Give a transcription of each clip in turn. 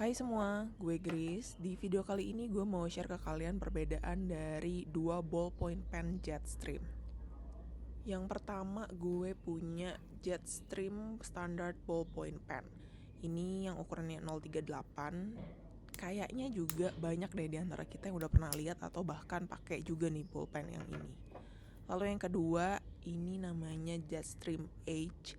Hai semua, gue Grace. Di video kali ini gue mau share ke kalian perbedaan dari dua ballpoint pen Jetstream. Yang pertama gue punya Jetstream Standard Ballpoint Pen. Ini yang ukurannya 038. Kayaknya juga banyak deh di antara kita yang udah pernah lihat atau bahkan pakai juga nih ballpen yang ini. Lalu yang kedua, ini namanya Jetstream H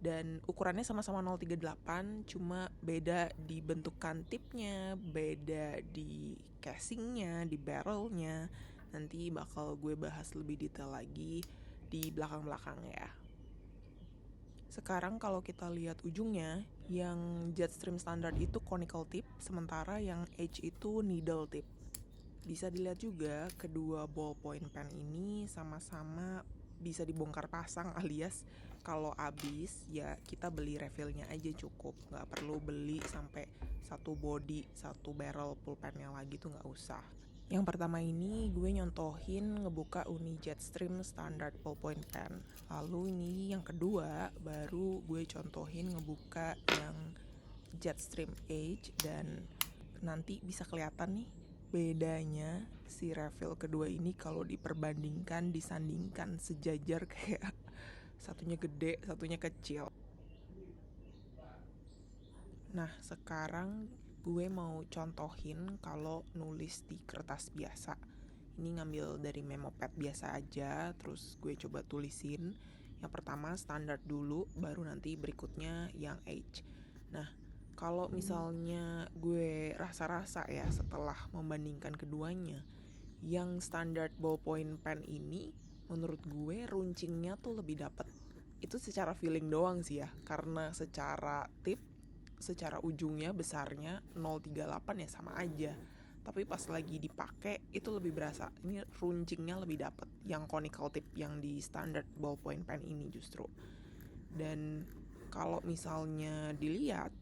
dan ukurannya sama-sama 038, cuma beda di bentukan tipnya, beda di casingnya, di barrelnya. Nanti bakal gue bahas lebih detail lagi di belakang-belakang ya. Sekarang kalau kita lihat ujungnya, yang Jetstream standard itu conical tip, sementara yang H itu needle tip. Bisa dilihat juga kedua ballpoint pen ini sama-sama bisa dibongkar pasang, alias kalau habis ya kita beli refillnya aja cukup, nggak perlu beli sampai satu body satu barrel pulpennya lagi tuh nggak usah. Yang pertama ini gue nyontohin ngebuka uni Jetstream standard ballpoint pen. Lalu ini yang kedua baru gue contohin ngebuka yang Jetstream H, dan nanti bisa kelihatan nih bedanya si refill kedua ini kalau diperbandingkan, disandingkan sejajar kayak satunya gede, satunya kecil. Nah, sekarang gue mau contohin kalau nulis di kertas biasa. Ini ngambil dari memo pad biasa aja, terus gue coba tulisin. Yang pertama standar dulu, baru nanti berikutnya yang H. Nah, kalau misalnya gue rasa-rasa ya setelah membandingkan keduanya, yang standard ballpoint pen ini menurut gue runcingnya tuh lebih dapet. Itu secara feeling doang sih ya, karena secara tip, secara ujungnya besarnya 038 ya sama aja. Tapi pas lagi dipakai itu lebih berasa, ini runcingnya lebih dapet yang conical tip yang di standard ballpoint pen ini justru. Dan kalau misalnya dilihat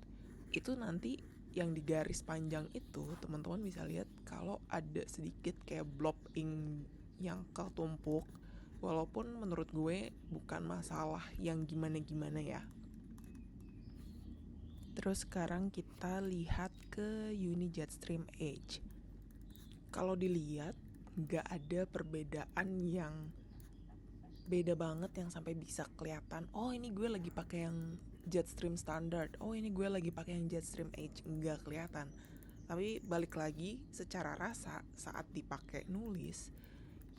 itu nanti yang di garis panjang itu teman-teman bisa lihat kalau ada sedikit kayak blob ink yang ketumpuk, walaupun menurut gue bukan masalah yang gimana-gimana ya. Terus sekarang kita lihat ke uni Jetstream H. Kalau dilihat nggak ada perbedaan yang beda banget yang sampai bisa kelihatan, oh ini gue lagi pakai yang Jetstream standard, oh ini gue lagi pakai yang Jetstream H. Nggak kelihatan. Tapi balik lagi secara rasa saat dipakai nulis,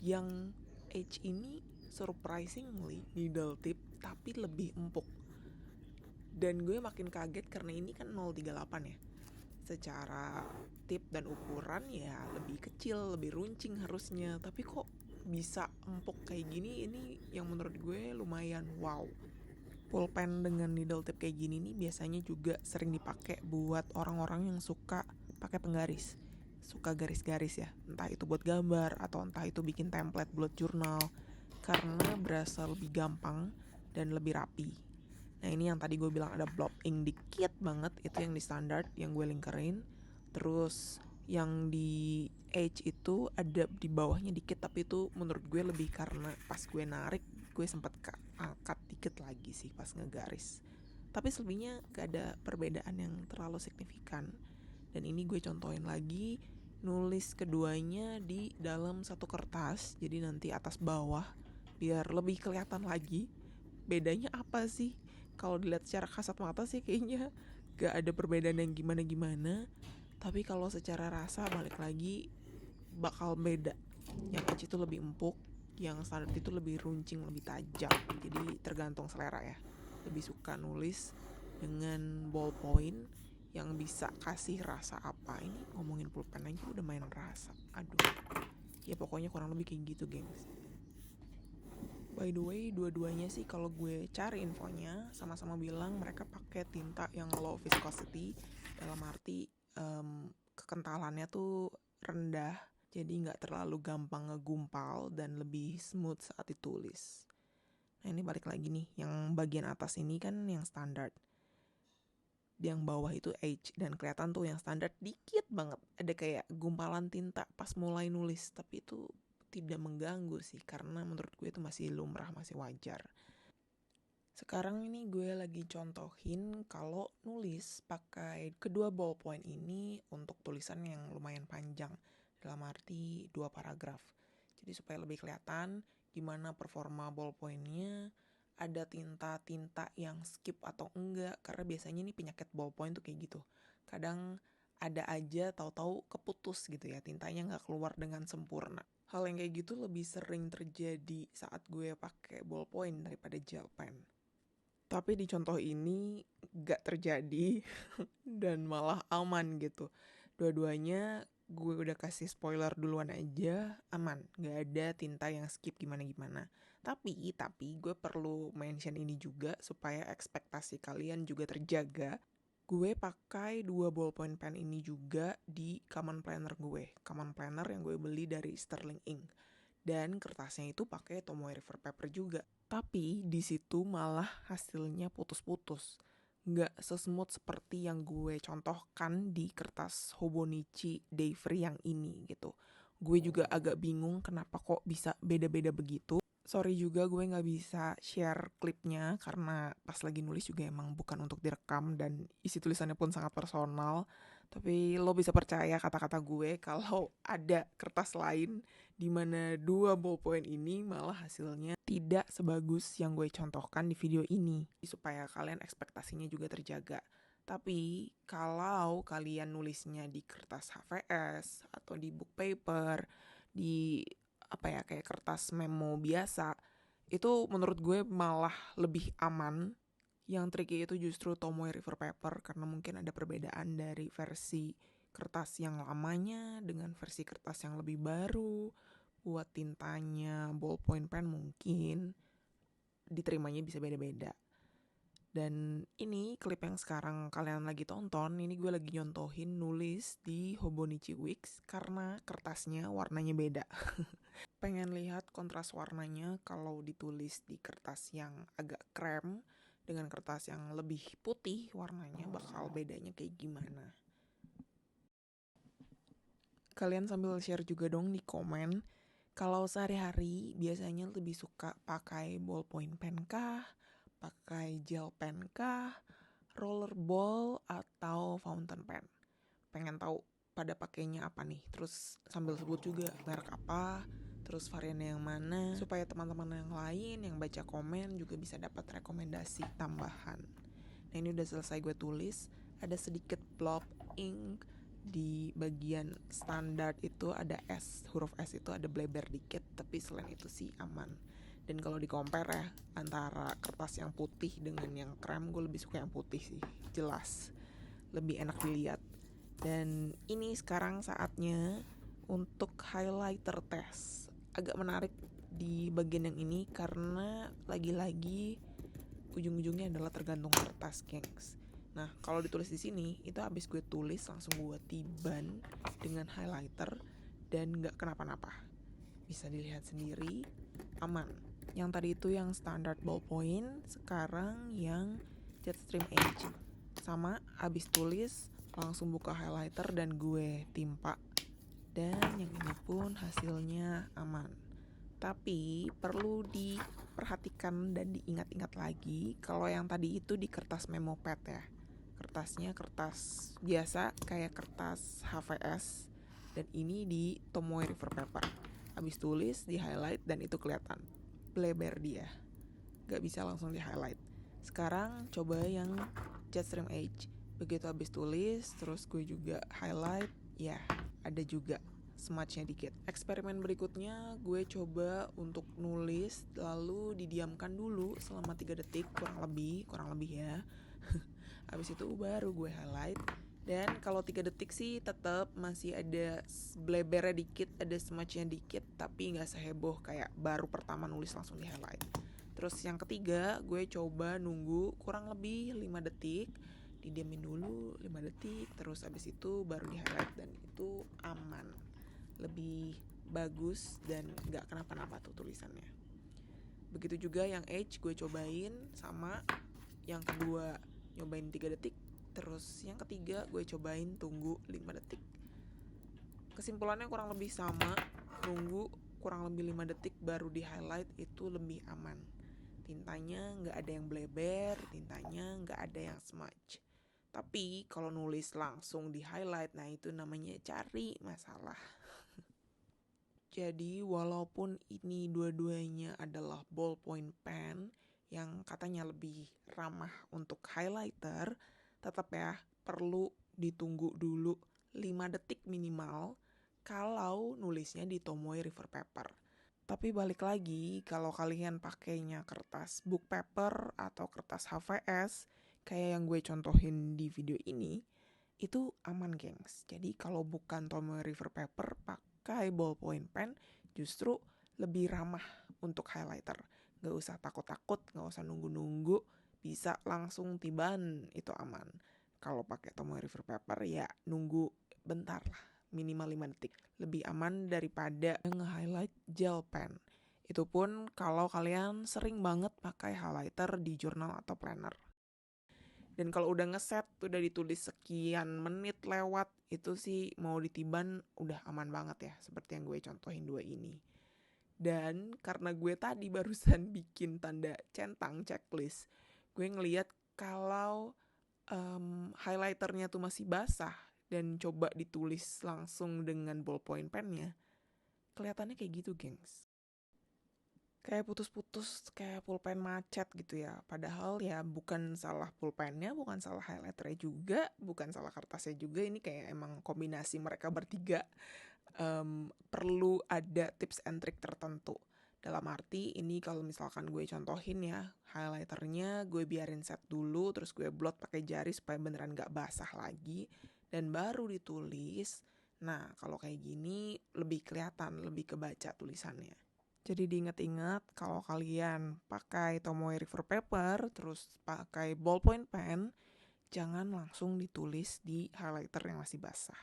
yang H ini surprisingly needle tip tapi lebih empuk. Dan gue makin kaget karena ini kan 038 ya. Secara tip dan ukuran ya lebih kecil, lebih runcing harusnya, tapi kok bisa empuk kayak gini, ini yang menurut gue lumayan wow. Pulpen dengan needle tip kayak gini nih biasanya juga sering dipakai buat orang-orang yang suka pakai penggaris, suka garis-garis ya, entah itu buat gambar atau entah itu bikin template bullet journal, karena berasa lebih gampang dan lebih rapi. Nah ini yang tadi gue bilang ada blob ink dikit banget, itu yang di standar yang gue lingkerin. Terus yang di H itu ada di bawahnya dikit, tapi itu menurut gue lebih karena pas gue narik gue sempet angkat dikit lagi sih pas ngegaris. Tapi selebihnya gak ada perbedaan yang terlalu signifikan. Dan ini gue contohin lagi, nulis keduanya di dalam satu kertas, jadi nanti atas bawah biar lebih kelihatan lagi bedanya apa sih. Kalau dilihat secara kasat mata sih kayaknya gak ada perbedaan yang gimana-gimana, tapi kalau secara rasa balik lagi bakal beda. Yang H itu lebih empuk, yang standar itu lebih runcing, lebih tajam. Jadi tergantung selera ya, lebih suka nulis dengan ballpoint yang bisa kasih rasa apa. Ini ngomongin pulpen aja udah main rasa, aduh. Ya pokoknya kurang lebih kayak gitu gengs. By the way, dua-duanya sih kalau gue cari infonya sama-sama bilang mereka pakai tinta yang low viscosity, dalam arti kekentalannya tuh rendah, jadi nggak terlalu gampang ngegumpal dan lebih smooth saat ditulis. Nah ini balik lagi nih, yang bagian atas ini kan yang standar, yang bawah itu H, dan kelihatan tuh yang standar dikit banget ada kayak gumpalan tinta pas mulai nulis, tapi itu tidak mengganggu sih karena menurut gue itu masih lumrah, masih wajar. Sekarang ini gue lagi contohin kalau nulis pakai kedua ballpoint ini untuk tulisan yang lumayan panjang, dalam arti 2 paragraf. Jadi supaya lebih kelihatan gimana performa ballpointnya, ada tinta-tinta yang skip atau enggak, karena biasanya nih penyakit ballpoint tuh kayak gitu. Kadang ada aja tahu-tahu keputus gitu ya, tintanya nggak keluar dengan sempurna. Hal yang kayak gitu lebih sering terjadi saat gue pakai ballpoint daripada gel pen. Tapi di contoh ini gak terjadi dan malah aman gitu. Dua-duanya gue udah kasih spoiler duluan aja, aman. Gak ada tinta yang skip gimana-gimana. Tapi gue perlu mention ini juga supaya ekspektasi kalian juga terjaga. Gue pakai 2 ballpoint pen ini juga di common planner gue. Common planner yang gue beli dari Sterling Ink. Dan kertasnya itu pakai Tomoe River Paper juga. Tapi di situ malah hasilnya putus-putus. Nggak sesmooth seperti yang gue contohkan di kertas Hobonichi Day Free yang ini gitu. Gue juga agak bingung kenapa kok bisa beda-beda begitu. Sorry juga gue nggak bisa share klipnya karena pas lagi nulis juga emang bukan untuk direkam dan isi tulisannya pun sangat personal. Tapi lo bisa percaya kata-kata gue kalau ada kertas lain di mana 2 ballpoint ini malah hasilnya tidak sebagus yang gue contohkan di video ini. Supaya kalian ekspektasinya juga terjaga. Tapi kalau kalian nulisnya di kertas HVS atau di book paper, di kayak kertas memo biasa, itu menurut gue malah lebih aman. Yang tricky itu justru Tomoe River Paper karena mungkin ada perbedaan dari versi kertas yang lamanya dengan versi kertas yang lebih baru. Buat tintanya ballpoint pen mungkin diterimanya bisa beda-beda. Dan ini klip yang sekarang kalian lagi tonton, ini gue lagi nyontohin nulis di Hobonichi Wix karena kertasnya warnanya beda. Pengen lihat kontras warnanya kalau ditulis di kertas yang agak krem dengan kertas yang lebih putih warnanya bakal bedanya kayak gimana. Kalian sambil share juga dong di komen. Kalau sehari-hari biasanya lebih suka pakai ballpoint pen kah, pakai gel pen kah, rollerball atau fountain pen. Pengen tahu pada pakainya apa nih. Terus sambil sebut juga merek apa, terus variannya yang mana, supaya teman-teman yang lain yang baca komen juga bisa dapat rekomendasi tambahan. Nah ini udah selesai gue tulis, ada sedikit blob ink di bagian standar itu ada S, huruf S itu ada bleber dikit, tapi selain itu sih aman. Dan kalau di compare ya antara kertas yang putih dengan yang krem, gue lebih suka yang putih sih, jelas lebih enak dilihat. Dan ini sekarang saatnya untuk highlighter test. Agak menarik di bagian yang ini karena lagi-lagi ujung-ujungnya adalah tergantung kertas, gengs. Nah, kalau ditulis di sini, itu habis gue tulis langsung gue tiban dengan highlighter dan nggak kenapa-napa. Bisa dilihat sendiri, aman. Yang tadi itu yang standard ballpoint, sekarang yang Jetstream Edge. Sama, habis tulis langsung buka highlighter dan gue timpa. Dan yang ini pun hasilnya aman. Tapi perlu diperhatikan dan diingat-ingat lagi kalau yang tadi itu di kertas memo pad ya. Kertasnya kertas biasa kayak kertas HVS dan ini di Tomoe River Paper. Habis tulis di highlight dan itu kelihatan bleber dia. Gak bisa langsung di highlight. Sekarang coba yang Jetstream Edge. Begitu habis tulis terus gue juga highlight, ya ada juga smudge-nya dikit. Eksperimen berikutnya gue coba untuk nulis lalu didiamkan dulu selama 3 detik kurang lebih ya. Habis itu baru gue highlight. Dan kalau 3 detik sih tetap masih ada blebernya dikit, ada smudge-nya dikit, tapi gak seheboh kayak baru pertama nulis langsung di highlight. Terus yang ketiga gue coba nunggu kurang lebih 5 detik, didiamin dulu 5 detik, terus abis itu baru di highlight dan itu aman, lebih bagus dan gak kenapa-napa tuh tulisannya. Begitu juga yang Edge gue cobain sama, yang kedua nyobain 3 detik, terus yang ketiga gue cobain tunggu 5 detik. Kesimpulannya kurang lebih sama, nunggu kurang lebih 5 detik baru di highlight itu lebih aman. Tintanya nggak ada yang bleber, tintanya nggak ada yang smudge. Tapi kalau nulis langsung di highlight, nah itu namanya cari masalah. Jadi walaupun ini dua-duanya adalah ballpoint pen yang katanya lebih ramah untuk highlighter, tetap ya perlu ditunggu dulu 5 detik minimal kalau nulisnya di Tomoe River Paper. Tapi balik lagi, kalau kalian pakainya kertas book paper atau kertas HVS, kayak yang gue contohin di video ini, itu aman gengs. Jadi kalau bukan Tomoe River Paper, pakai ballpoint pen justru lebih ramah untuk highlighter. Gak usah takut-takut, gak usah nunggu-nunggu, bisa langsung tiban, itu aman. Kalau pakai Tomoe River Paper ya nunggu bentar lah, minimal 5 detik. Lebih aman daripada nge-highlight gel pen. Itu pun kalau kalian sering banget pakai highlighter di jurnal atau planner. Dan kalau udah ngeset, udah ditulis sekian menit lewat, itu sih mau ditiban udah aman banget ya, seperti yang gue contohin 2 ini. Dan karena gue tadi barusan bikin tanda centang checklist, gue ngeliat kalau highlighternya tuh masih basah dan coba ditulis langsung dengan ballpoint pennya, kelihatannya kayak gitu gengs. Kayak putus-putus, kayak pulpen macet gitu ya. Padahal ya bukan salah pulpennya, bukan salah highlighternya juga, bukan salah kertasnya juga. Ini kayak emang kombinasi mereka bertiga. Perlu ada tips and trick tertentu. Dalam arti ini kalau misalkan gue contohin ya, highlighternya gue biarin set dulu, terus gue blot pakai jari supaya beneran gak basah lagi, dan baru ditulis. Nah kalau kayak gini lebih kelihatan, lebih kebaca tulisannya. Jadi diingat-ingat kalau kalian pakai Tomoe River Paper terus pakai ballpoint pen, jangan langsung ditulis di highlighter yang masih basah.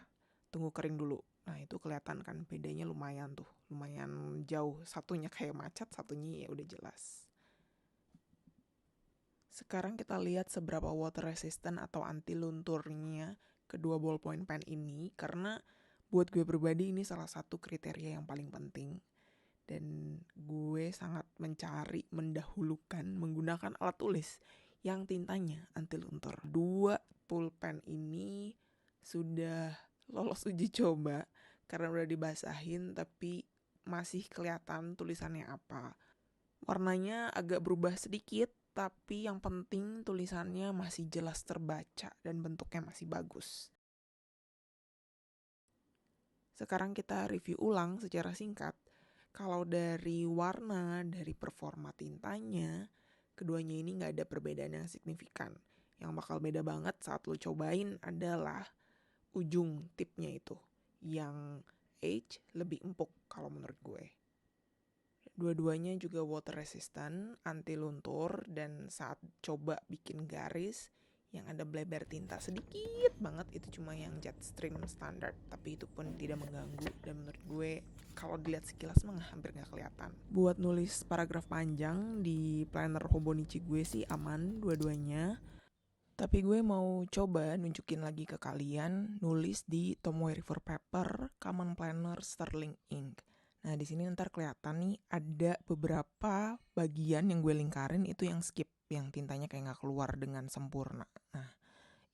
Tunggu kering dulu. Nah itu kelihatan kan bedanya lumayan tuh, lumayan jauh. Satunya kayak macet, satunya ya udah jelas. Sekarang kita lihat seberapa water resistant atau anti lunturnya kedua ballpoint pen ini, karena buat gue pribadi ini salah satu kriteria yang paling penting. Dan gue sangat mendahulukan menggunakan alat tulis yang tintanya anti luntur. 2 pulpen ini sudah lolos uji coba karena udah dibasahin tapi masih kelihatan tulisannya apa. Warnanya agak berubah sedikit, tapi yang penting tulisannya masih jelas terbaca dan bentuknya masih bagus. Sekarang kita review ulang secara singkat. Kalau dari warna, dari performa tintanya, keduanya ini nggak ada perbedaan yang signifikan. Yang bakal beda banget saat lo cobain adalah ujung tipnya itu. Yang H lebih empuk kalau menurut gue. Dua-duanya juga water resistant, anti luntur, dan saat coba bikin garis, yang ada bleber tinta sedikit banget itu cuma yang Jetstream standar, tapi itu pun tidak mengganggu dan menurut gue kalau dilihat sekilas mah hampir nggak kelihatan. Buat nulis paragraf panjang di planner Hobonichi gue sih aman dua-duanya, tapi gue mau coba nunjukin lagi ke kalian nulis di Tomoe River Paper Common Planner Sterling Ink. Nah di sini ntar kelihatan nih ada beberapa bagian yang gue lingkarin itu yang skip, yang tintanya kayak nggak keluar dengan sempurna. Nah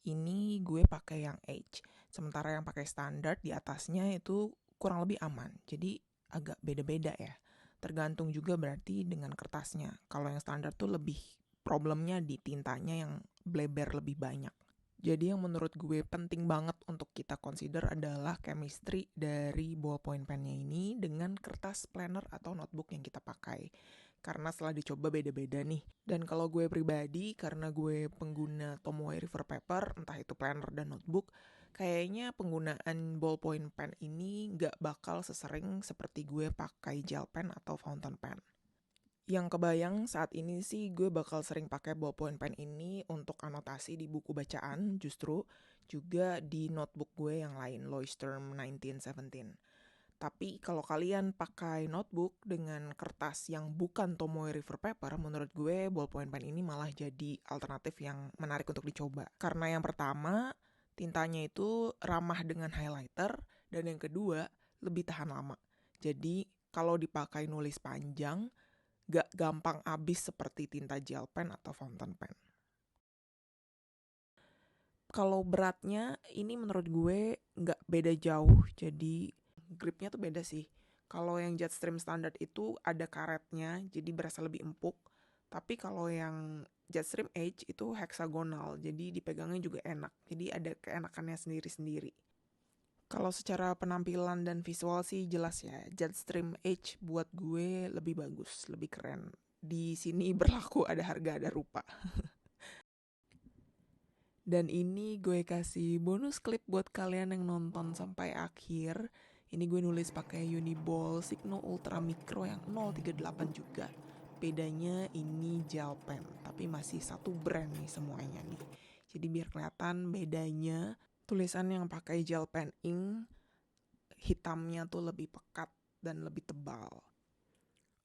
ini gue pakai yang H, sementara yang pakai standar di atasnya itu kurang lebih aman. Jadi agak beda-beda ya. Tergantung juga berarti dengan kertasnya. Kalau yang standar tuh lebih problemnya di tintanya yang bleber lebih banyak. Jadi yang menurut gue penting banget untuk kita consider adalah chemistry dari ballpoint pennya ini dengan kertas planner atau notebook yang kita pakai. Karena setelah dicoba beda-beda nih. Dan kalau gue pribadi, karena gue pengguna Tomoe River Paper, entah itu planner dan notebook, kayaknya penggunaan ballpoint pen ini gak bakal sesering seperti gue pakai gel pen atau fountain pen. Yang kebayang saat ini sih gue bakal sering pakai ballpoint pen ini untuk anotasi di buku bacaan, justru juga di notebook gue yang lain, Leuchtturm 1917. Tapi kalau kalian pakai notebook dengan kertas yang bukan Tomoe River Paper, menurut gue ballpoint pen ini malah jadi alternatif yang menarik untuk dicoba. Karena yang pertama, tintanya itu ramah dengan highlighter, dan yang kedua, lebih tahan lama. Jadi kalau dipakai nulis panjang, gak gampang habis seperti tinta gel pen atau fountain pen. Kalau beratnya ini menurut gue gak beda jauh, jadi gripnya tuh beda sih. Kalau yang Jetstream standar itu ada karetnya, jadi berasa lebih empuk. Tapi kalau yang Jetstream Edge itu heksagonal, jadi dipegangnya juga enak. Jadi ada keenakannya sendiri-sendiri. Kalau secara penampilan dan visual sih jelas ya, Jetstream Edge buat gue lebih bagus, lebih keren. Di sini berlaku ada harga ada rupa. Dan ini gue kasih bonus klip buat kalian yang nonton sampai akhir. Ini gue nulis pakai Uniball Signo Ultra Micro yang 038 juga. Bedanya ini gel pen, tapi masih satu brand nih semuanya nih. Jadi biar kelihatan bedanya, tulisan yang pakai gel pen ink hitamnya tuh lebih pekat dan lebih tebal.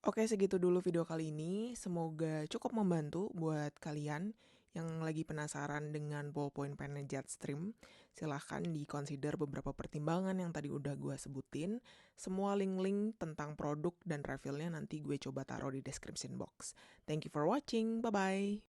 Oke, segitu dulu video kali ini. Semoga cukup membantu buat kalian yang lagi penasaran dengan ballpoint pen Jetstream. Silahkan di-consider beberapa pertimbangan yang tadi udah gue sebutin. Semua link-link tentang produk dan refillnya nanti gue coba taruh di description box. Thank you for watching. Bye-bye.